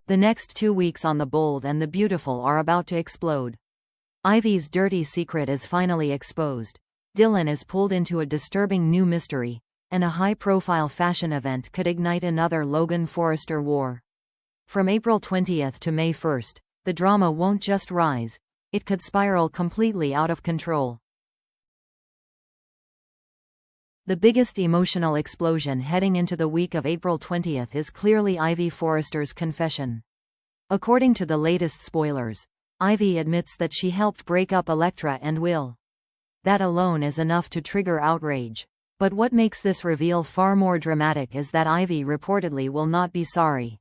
The next 2 weeks on The Bold and the Beautiful are about to explode. Ivy's dirty secret is finally exposed. Dylan is pulled into a disturbing new mystery, and a high-profile fashion event could ignite another Logan Forrester war. From April 20th to May 1st, the drama won't just rise, it could spiral completely out of control. The biggest emotional explosion heading into the week of April 20th is clearly Ivy Forrester's confession. According to the latest spoilers, Ivy admits that she helped break up Elektra and Will. That alone is enough to trigger outrage. But what makes this reveal far more dramatic is that Ivy reportedly will not be sorry.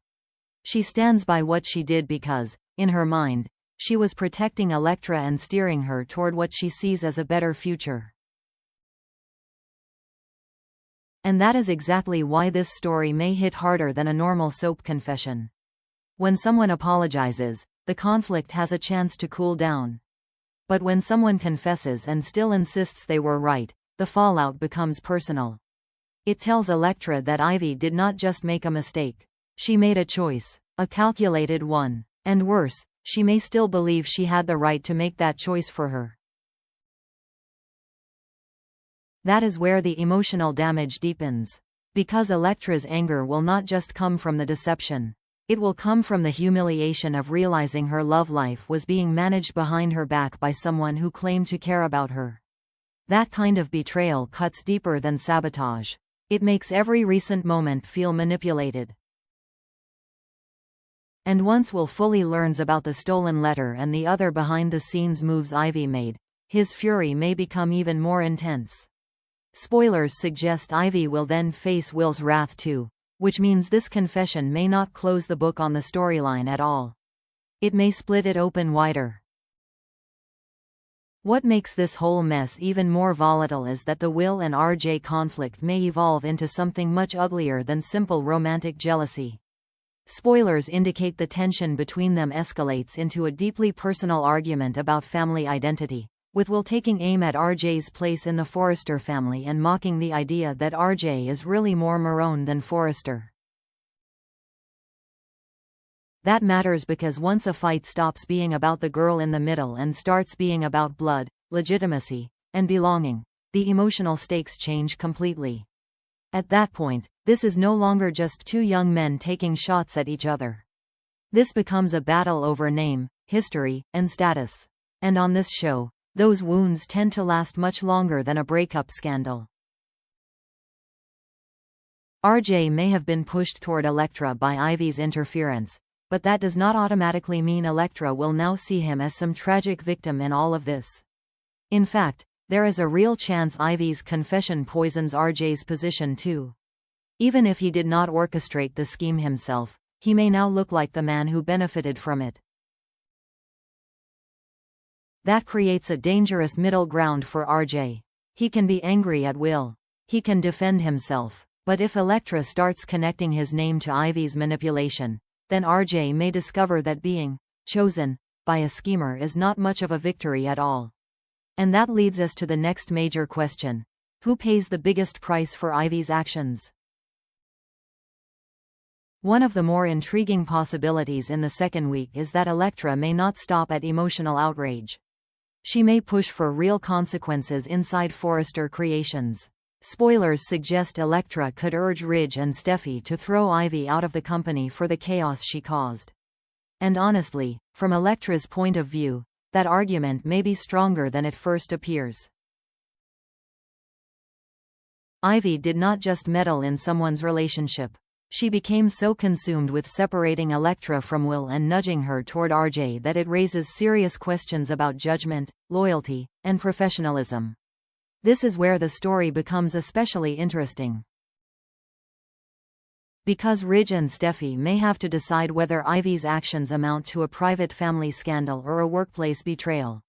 She stands by what she did because, in her mind, she was protecting Elektra and steering her toward what she sees as a better future. And that is exactly why this story may hit harder than a normal soap confession. When someone apologizes, the conflict has a chance to cool down. But when someone confesses and still insists they were right, the fallout becomes personal. It tells Elektra that Ivy did not just make a mistake. She made a choice, a calculated one. And worse, she may still believe she had the right to make that choice for her. That is where the emotional damage deepens. Because Elektra's anger will not just come from the deception. It will come from the humiliation of realizing her love life was being managed behind her back by someone who claimed to care about her. That kind of betrayal cuts deeper than sabotage. It makes every recent moment feel manipulated. And once Will fully learns about the stolen letter and the other behind-the-scenes moves Ivy made, his fury may become even more intense. Spoilers suggest Ivy will then face Will's wrath too, which means this confession may not close the book on the storyline at all. It may split it open wider. What makes this whole mess even more volatile is that the Will and RJ conflict may evolve into something much uglier than simple romantic jealousy. Spoilers indicate the tension between them escalates into a deeply personal argument about family identity, with Will taking aim at RJ's place in the Forrester family and mocking the idea that RJ is really more Marone than Forrester. That matters because once a fight stops being about the girl in the middle and starts being about blood, legitimacy, and belonging, the emotional stakes change completely. At that point, this is no longer just two young men taking shots at each other. This becomes a battle over name, history, and status. And on this show, those wounds tend to last much longer than a breakup scandal. RJ may have been pushed toward Elektra by Ivy's interference, but that does not automatically mean Elektra will now see him as some tragic victim in all of this. In fact, there is a real chance Ivy's confession poisons RJ's position too. Even if he did not orchestrate the scheme himself, he may now look like the man who benefited from it. That creates a dangerous middle ground for RJ. He can be angry at Will. He can defend himself. But if Elektra starts connecting his name to Ivy's manipulation, then RJ may discover that being chosen by a schemer is not much of a victory at all. And that leads us to the next major question. Who pays the biggest price for Ivy's actions? One of the more intriguing possibilities in the second week is that Elektra may not stop at emotional outrage. She may push for real consequences inside Forrester Creations. Spoilers suggest Elektra could urge Ridge and Steffi to throw Ivy out of the company for the chaos she caused. And honestly, from Elektra's point of view, that argument may be stronger than it first appears. Ivy did not just meddle in someone's relationship. She became so consumed with separating Elektra from Will and nudging her toward RJ that it raises serious questions about judgment, loyalty, and professionalism. This is where the story becomes especially interesting. Because Ridge and Steffi may have to decide whether Ivy's actions amount to a private family scandal or a workplace betrayal.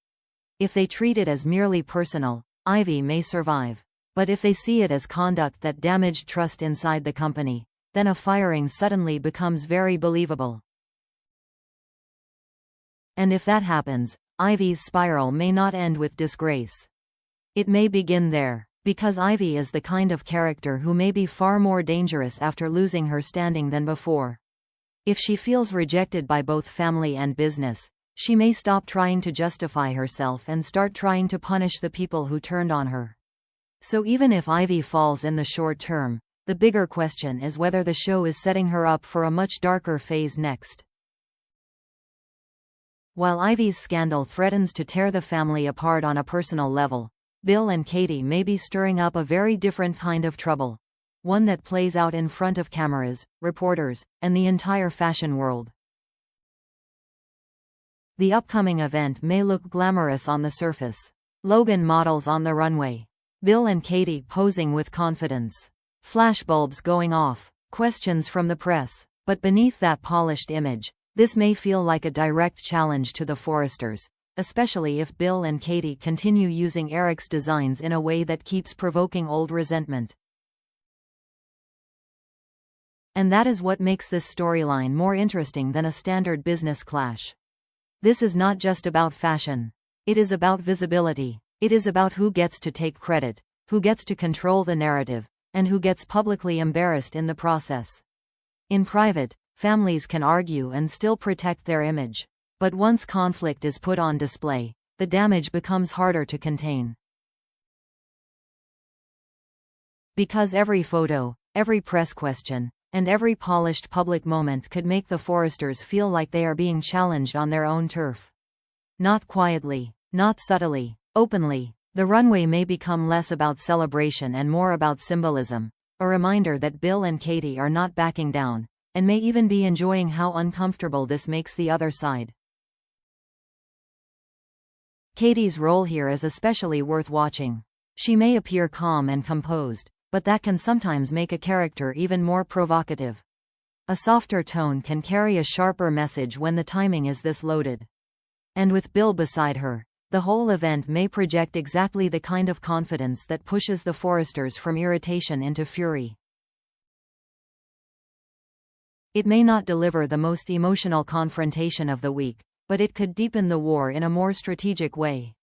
If they treat it as merely personal, Ivy may survive. But if they see it as conduct that damaged trust inside the company, then a firing suddenly becomes very believable. And if that happens, Ivy's spiral may not end with disgrace. It may begin there. Because Ivy is the kind of character who may be far more dangerous after losing her standing than before. If she feels rejected by both family and business, she may stop trying to justify herself and start trying to punish the people who turned on her. So even if Ivy falls in the short term, the bigger question is whether the show is setting her up for a much darker phase next. While Ivy's scandal threatens to tear the family apart on a personal level, Bill and Katie may be stirring up a very different kind of trouble. One that plays out in front of cameras, reporters, and the entire fashion world. The upcoming event may look glamorous on the surface. Logan models on the runway. Bill and Katie posing with confidence. Flashbulbs going off. Questions from the press. But beneath that polished image, this may feel like a direct challenge to the Forresters, especially if Bill and Katie continue using Eric's designs in a way that keeps provoking old resentment. And that is what makes this storyline more interesting than a standard business clash. This is not just about fashion. It is about visibility. It is about who gets to take credit, who gets to control the narrative, and who gets publicly embarrassed in the process. In private, families can argue and still protect their image. But once conflict is put on display, the damage becomes harder to contain. Because every photo, every press question, and every polished public moment could make the Forresters feel like they are being challenged on their own turf. Not quietly, not subtly, openly, the runway may become less about celebration and more about symbolism, a reminder that Bill and Katie are not backing down, and may even be enjoying how uncomfortable this makes the other side. Katie's role here is especially worth watching. She may appear calm and composed, but that can sometimes make a character even more provocative. A softer tone can carry a sharper message when the timing is this loaded. And with Bill beside her, the whole event may project exactly the kind of confidence that pushes the Forresters from irritation into fury. It may not deliver the most emotional confrontation of the week, but it could deepen the war in a more strategic way.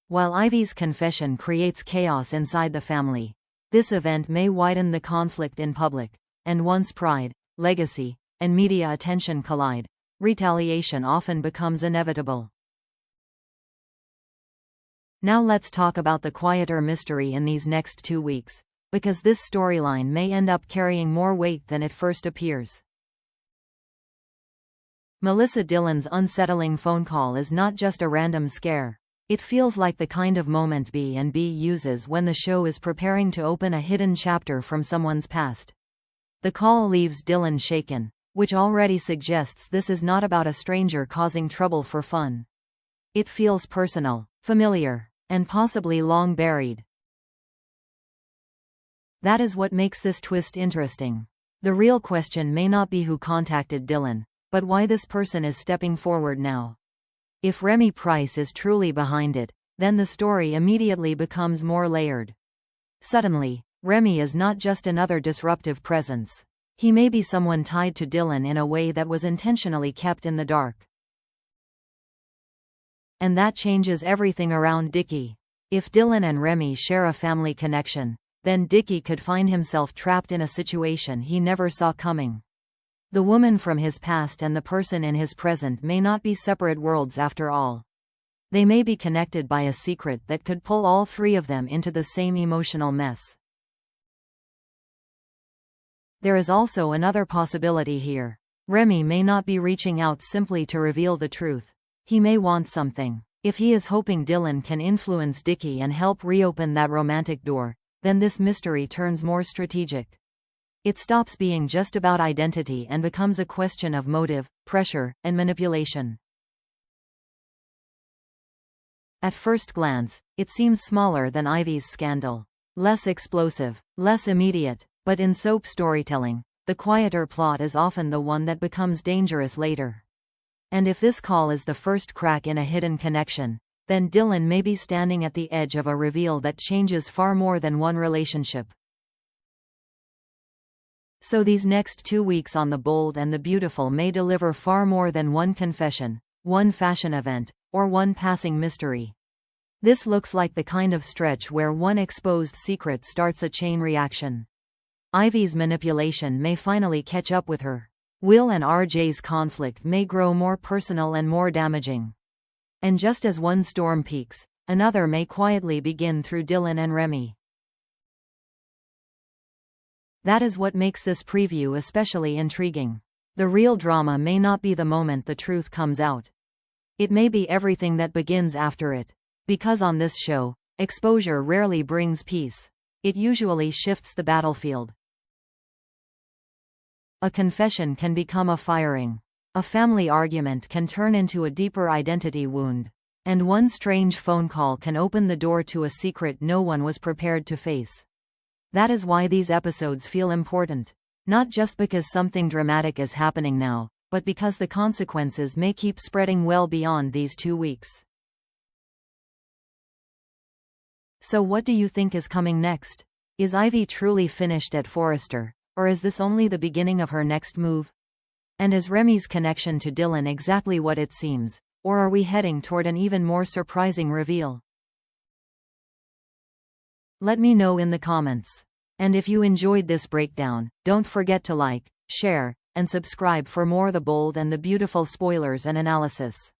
While Ivy's confession creates chaos inside the family, this event may widen the conflict in public, and once pride, legacy, and media attention collide, retaliation often becomes inevitable. Now let's talk about the quieter mystery in these next 2 weeks, because this storyline may end up carrying more weight than it first appears. Melissa Dillon's unsettling phone call is not just a random scare. It feels like the kind of moment B&B uses when the show is preparing to open a hidden chapter from someone's past. The call leaves Dillon shaken, which already suggests this is not about a stranger causing trouble for fun. It feels personal, familiar, and possibly long buried. That is what makes this twist interesting. The real question may not be who contacted Dillon, but why this person is stepping forward now. If Remy Price is truly behind it, then the story immediately becomes more layered. Suddenly, Remy is not just another disruptive presence. He may be someone tied to Dillon in a way that was intentionally kept in the dark. And that changes everything around Dickie. If Dillon and Remy share a family connection, then Dickie could find himself trapped in a situation he never saw coming. The woman from his past and the person in his present may not be separate worlds after all. They may be connected by a secret that could pull all three of them into the same emotional mess. There is also another possibility here. Remy may not be reaching out simply to reveal the truth. He may want something. If he is hoping Dillon can influence Dickie and help reopen that romantic door, then this mystery turns more strategic. It stops being just about identity and becomes a question of motive, pressure, and manipulation. At first glance, it seems smaller than Ivy's scandal. Less explosive, less immediate, but in soap storytelling, the quieter plot is often the one that becomes dangerous later. And if this call is the first crack in a hidden connection, then Dillon may be standing at the edge of a reveal that changes far more than one relationship. So these next 2 weeks on The Bold and the Beautiful may deliver far more than one confession, one fashion event, or one passing mystery. This looks like the kind of stretch where one exposed secret starts a chain reaction. Ivy's manipulation may finally catch up with her. Will and RJ's conflict may grow more personal and more damaging. And just as one storm peaks, another may quietly begin through Dylan and Remy. That is what makes this preview especially intriguing. The real drama may not be the moment the truth comes out. It may be everything that begins after it. Because on this show, exposure rarely brings peace. It usually shifts the battlefield. A confession can become a firing. A family argument can turn into a deeper identity wound. And one strange phone call can open the door to a secret no one was prepared to face. That is why these episodes feel important. Not just because something dramatic is happening now, but because the consequences may keep spreading well beyond these 2 weeks. So what do you think is coming next? Is Ivy truly finished at Forrester, or is this only the beginning of her next move? And is Remy's connection to Dylan exactly what it seems, or are we heading toward an even more surprising reveal? Let me know in the comments. And if you enjoyed this breakdown, don't forget to like, share, and subscribe for more the bold and the beautiful spoilers and analysis.